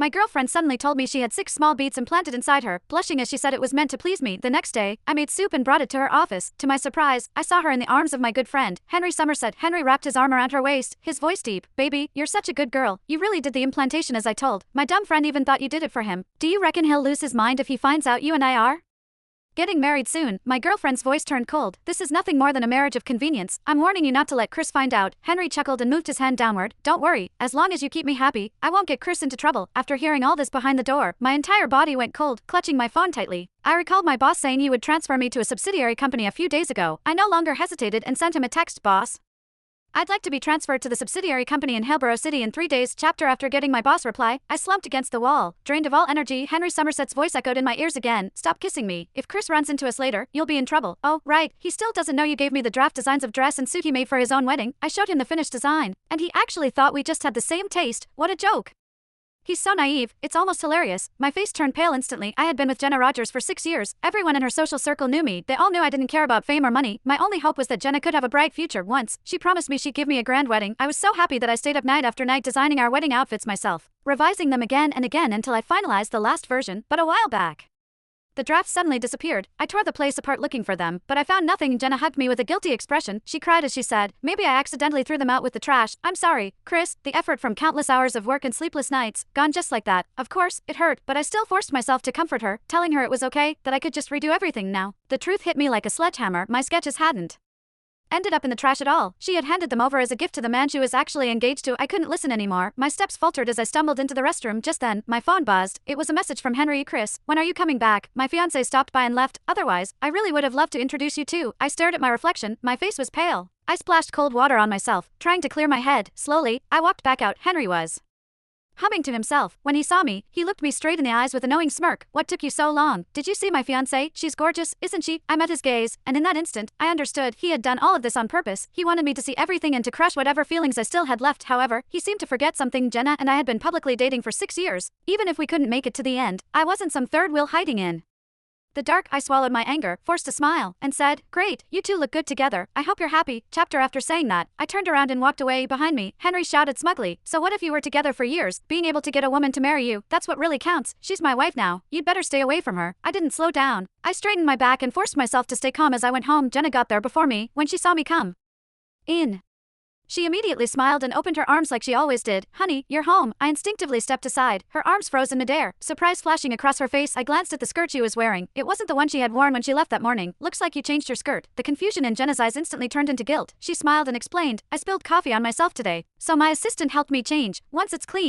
My girlfriend suddenly told me she had 6 small beets implanted inside her, blushing as she said it was meant to please me. The next day, I made soup and brought it to her office. To my surprise, I saw her in the arms of my good friend, Henry Somerset. Henry wrapped his arm around her waist, his voice deep. Baby, you're such a good girl. You really did the implantation as I told. My dumb friend even thought you did it for him. Do you reckon he'll lose his mind if he finds out you and I are getting married soon? My girlfriend's voice turned cold. This is nothing more than a marriage of convenience. I'm warning you not to let Chris find out. Henry chuckled and moved his hand downward. Don't worry, as long as you keep me happy, I won't get Chris into trouble. After hearing all this behind the door, my entire body went cold, clutching my phone tightly. I recalled my boss saying he would transfer me to a subsidiary company a few days ago. I no longer hesitated and sent him a text. Boss, I'd like to be transferred to the subsidiary company in Hillsborough City in 3 days. Chapter After getting my boss reply, I slumped against the wall, drained of all energy. Henry Somerset's voice echoed in my ears again. Stop kissing me. If Chris runs into us later, you'll be in trouble. Oh, right, he still doesn't know you gave me the draft designs of dress and suit he made for his own wedding. I showed him the finished design, and he actually thought we just had the same taste. What a joke. He's so naive, it's almost hilarious. My face turned pale instantly. I had been with Jenna Rogers for 6 years. Everyone in her social circle knew me. They all knew I didn't care about fame or money. My only hope was that Jenna could have a bright future. Once, she promised me she'd give me a grand wedding. I was so happy that I stayed up night after night designing our wedding outfits myself, revising them again and again until I finalized the last version. But a while back, the drafts suddenly disappeared. I tore the place apart looking for them, but I found nothing. Jenna hugged me with a guilty expression. She cried as she said, maybe I accidentally threw them out with the trash. I'm sorry, Chris. The effort from countless hours of work and sleepless nights, gone just like that. Of course, it hurt, but I still forced myself to comfort her, telling her it was okay, that I could just redo everything now. The truth hit me like a sledgehammer. My sketches hadn't ended up in the trash at all. She had handed them over as a gift to the man she was actually engaged to. I couldn't listen anymore. My steps faltered as I stumbled into the restroom. Just then, my phone buzzed. It was a message from Henry. Chris, when are you coming back? My fiancé stopped by and left. Otherwise, I really would have loved to introduce you too. I stared at my reflection. My face was pale. I splashed cold water on myself, trying to clear my head. Slowly, I walked back out. Henry was humming to himself. When he saw me, he looked me straight in the eyes with a knowing smirk. What took you so long? Did you see my fiancée? She's gorgeous, isn't she? I met his gaze, and in that instant, I understood he had done all of this on purpose. He wanted me to see everything and to crush whatever feelings I still had left. However, he seemed to forget something. Jenna and I had been publicly dating for 6 years. Even if we couldn't make it to the end, I wasn't some third wheel hiding in the dark. I swallowed my anger, forced a smile, and said, great, you two look good together. I hope you're happy. Chapter After saying that, I turned around and walked away. Behind me, Henry shouted smugly, so what if you were together for years? Being able to get a woman to marry you, that's what really counts. She's my wife now. You'd better stay away from her. I didn't slow down. I straightened my back and forced myself to stay calm as I went home. Jenna got there before me. When she saw me come in, she immediately smiled and opened her arms like she always did. Honey, you're home. I instinctively stepped aside. Her arms froze in midair, surprise flashing across her face. I glanced at the skirt she was wearing. It wasn't the one she had worn when she left that morning. Looks like you changed your skirt. The confusion in Jenna's eyes instantly turned into guilt. She smiled and explained, I spilled coffee on myself today, so my assistant helped me change. Once it's clean,